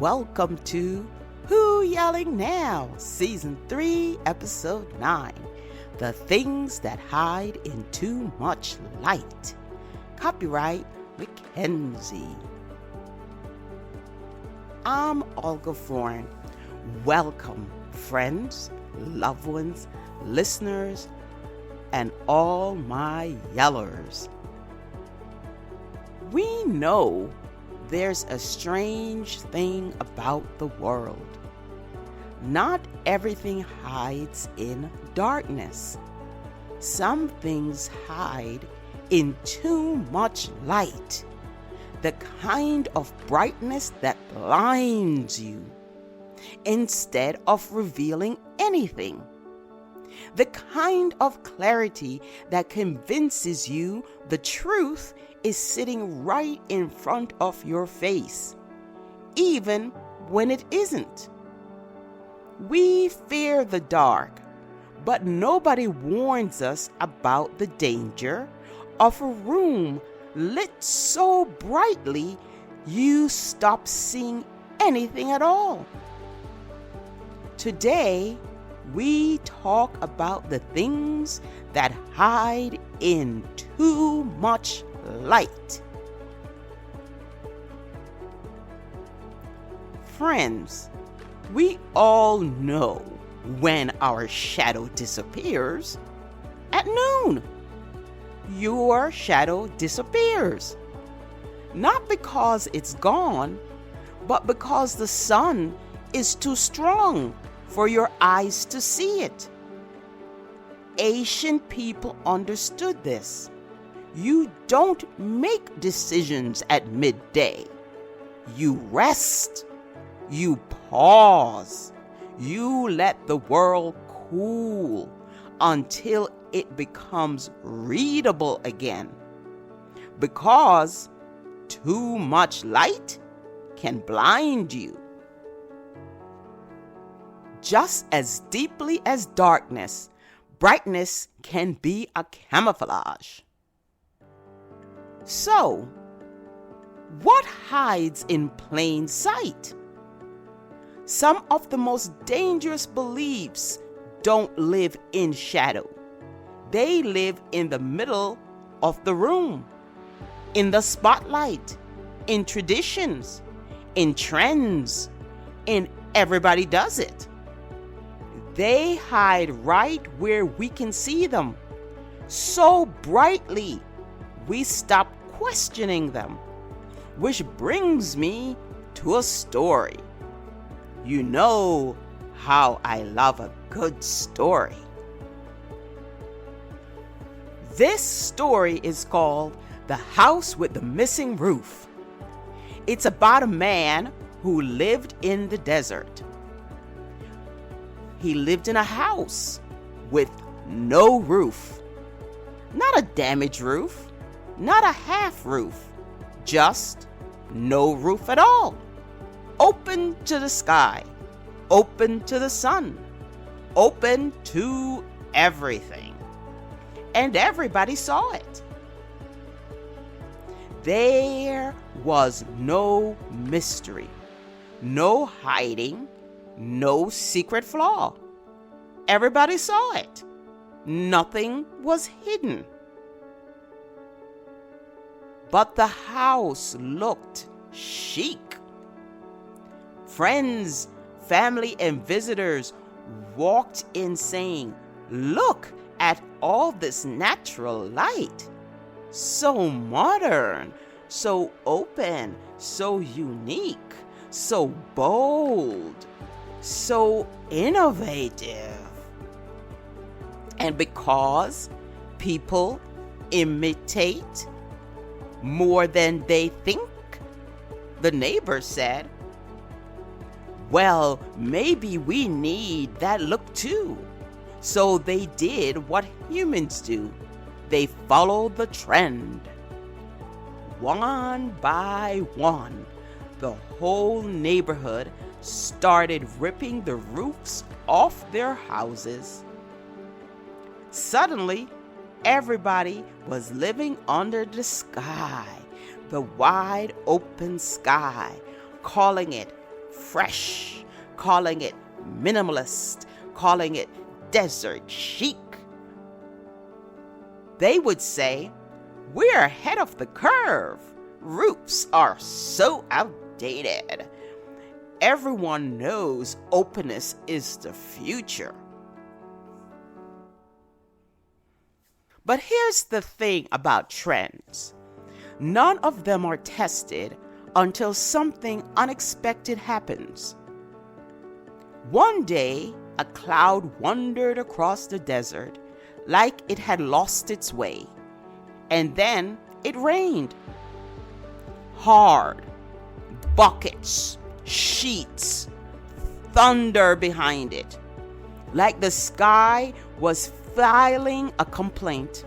welcome to Who Yelling Now, Season 3, Episode 9, The Things That Hide in Too Much Light. Copyright Mackenzie. I'm Olga Foreign. Welcome, friends, loved ones, listeners, and all my yellers. We know there's a strange thing about the world. Not everything hides in darkness. Some things hide in too much light, the kind of brightness that blinds you instead of revealing anything, the kind of clarity that convinces you the truth is sitting right in front of your face, even when it isn't. We fear the dark, but nobody warns us about the danger of a room lit so brightly you stop seeing anything at all. Today, we talk about the things that hide in too much light. Friends, we all know when our shadow disappears. At noon, your shadow disappears. Not because it's gone, but because the sun is too strong for your eyes to see it. Ancient people understood this. You don't make decisions at midday. You rest. You pause. You let the world cool until it becomes readable again. Because too much light can blind you. Just as deeply as darkness, brightness can be a camouflage. So, what hides in plain sight? Some of the most dangerous beliefs don't live in shadow. They live in the middle of the room, in the spotlight, in traditions, in trends, in everybody does it. They hide right where we can see them, so brightly we stop questioning them. Which brings me to a story. You know how I love a good story. This story is called The House with the Missing Roof. It's about a man who lived in the desert. He lived in a house with no roof. Not a damaged roof. Not a half roof, just no roof at all. Open to the sky, open to the sun, open to everything. And everybody saw it. There was no mystery, no hiding, no secret flaw. Everybody saw it. Nothing was hidden. But the house looked chic. Friends, family, and visitors walked in saying, "Look at all this natural light. So modern, so open, so unique, so bold, so innovative." And because people imitate more than they think, the neighbor said, "Well, maybe we need that look too." So they did what humans do. They followed the trend. One by one, the whole neighborhood started ripping the roofs off their houses. Suddenly, everybody was living under the sky, the wide open sky, calling it fresh, calling it minimalist, calling it desert chic. They would say, "We're ahead of the curve. Roofs are so outdated. Everyone knows openness is the future." But here's the thing about trends. None of them are tested until something unexpected happens. One day, a cloud wandered across the desert like it had lost its way, and then it rained. Hard, buckets, sheets, thunder behind it, like the sky was filing a complaint.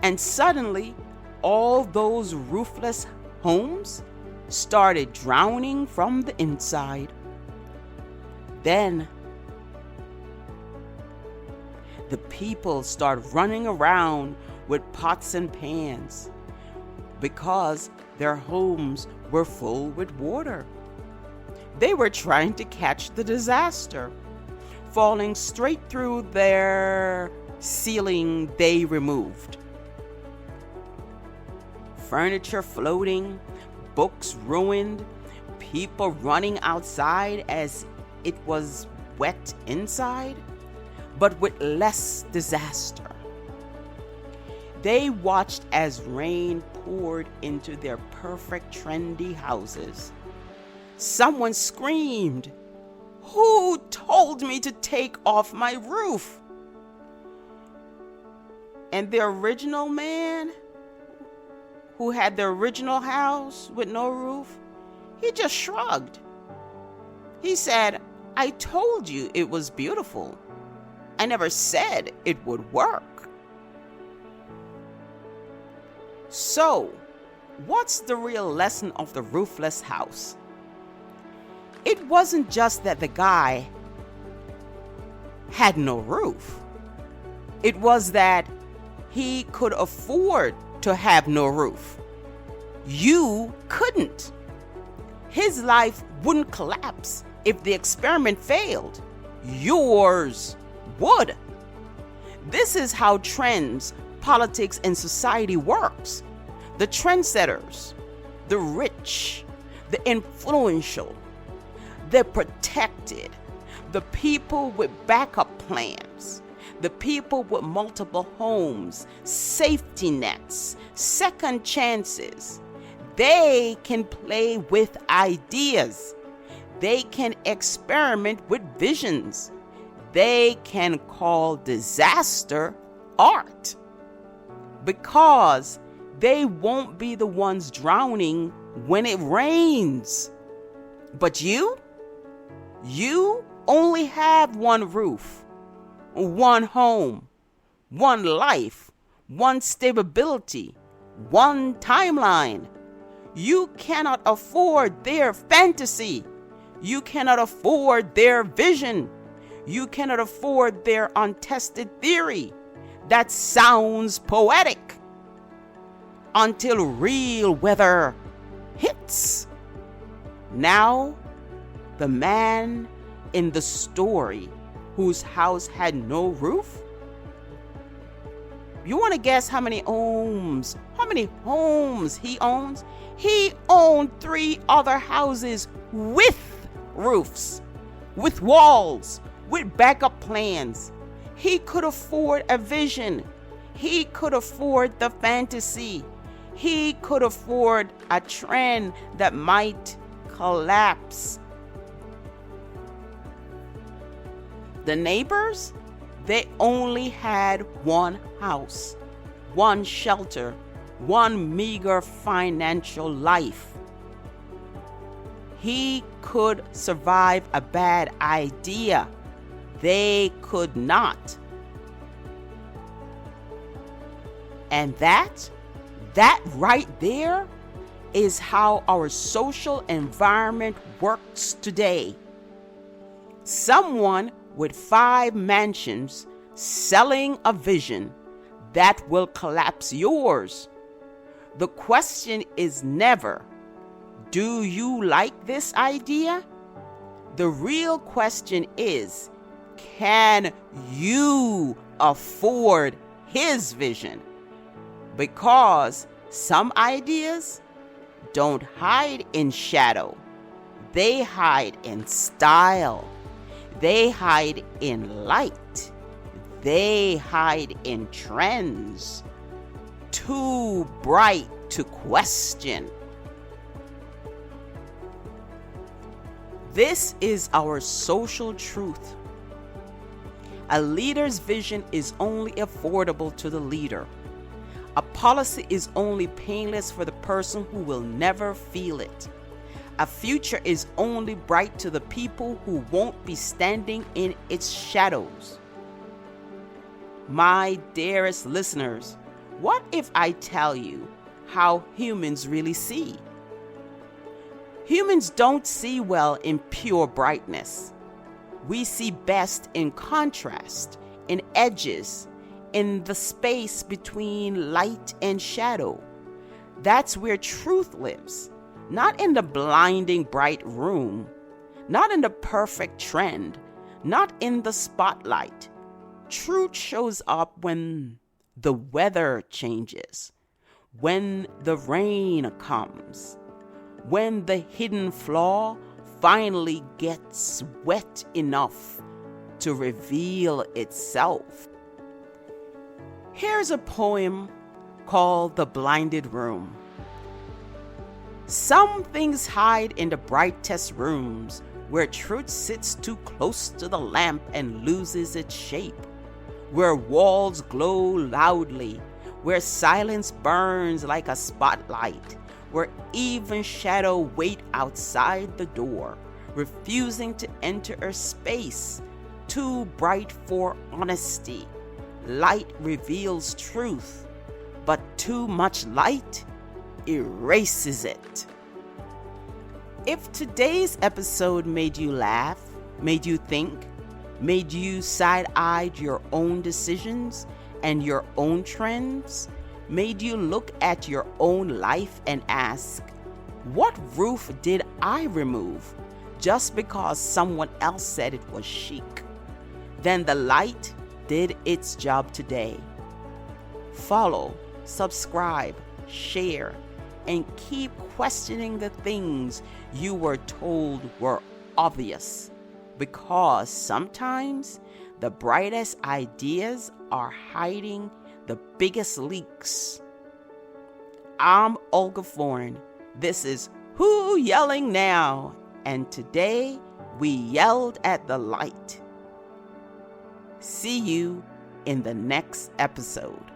And suddenly, all those roofless homes started drowning from the inside. Then the people started running around with pots and pans because their homes were full with water. They were trying to catch the disaster, falling straight through their ceiling they removed. Furniture floating, books ruined, people running outside as it was wet inside, but with less disaster. They watched as rain poured into their perfect trendy houses. Someone screamed, "Who told me to take off my roof?" And the original man who had the original house with no roof, he just shrugged. He said, "I told you it was beautiful. I never said it would work." So, what's the real lesson of the roofless house? It wasn't just that the guy had no roof. It was that he could afford to have no roof. You couldn't. His life wouldn't collapse if the experiment failed. Yours would. This is how trends, politics, and society works. The trendsetters, the rich, the influential, the protected, the people with backup plans, the people with multiple homes, safety nets, second chances. They can play with ideas. They can experiment with visions. They can call disaster art, because they won't be the ones drowning when it rains. But you only have one roof, one home, one life, one stability, one timeline. You cannot afford their fantasy. You cannot afford their vision. You cannot afford their untested theory. That sounds poetic until real weather hits. Now, the man in the story whose house had no roof, you want to guess how many homes he owns? He owned 3 other houses with roofs, with walls, with backup plans. He could afford a vision. He could afford the fantasy. He could afford a trend that might collapse. The neighbors, they only had one house, one shelter, one meager financial life. He could survive a bad idea. They could not. And that right there is how our social environment works today. Someone with 5 mansions selling a vision that will collapse yours. The question is never, Do you like this idea? The real question is, can you afford his vision? Because some ideas don't hide in shadow. They hide in style. They hide in light. They hide in trends. Too bright to question. This is our social truth. A leader's vision is only affordable to the leader. A policy is only painless for the person who will never feel it. A future is only bright to the people who won't be standing in its shadows. My dearest listeners, what if I tell you how humans really see? Humans don't see well in pure brightness. We see best in contrast, in edges, in the space between light and shadow. That's where truth lives, not in the blinding bright room, not in the perfect trend, not in the spotlight. Truth shows up when the weather changes, when the rain comes, when the hidden flaw finally gets wet enough to reveal itself. Here's a poem called The Blinded Room. Some things hide in the brightest rooms, where truth sits too close to the lamp and loses its shape, where walls glow loudly, where silence burns like a spotlight, where even shadow wait outside the door, refusing to enter a space too bright for honesty. Light reveals truth, but too much light erases it. If today's episode made you laugh, made you think, made you side-eyed your own decisions and your own trends, made you look at your own life and ask, what roof did I remove just because someone else said it was chic? Then the light did its job today. Follow, subscribe, share, and keep questioning the things you were told were obvious, because sometimes the brightest ideas are hiding the biggest leaks. I'm Olga Foreign. This is Who Yelling Now? And today we yelled at the light. See you in the next episode.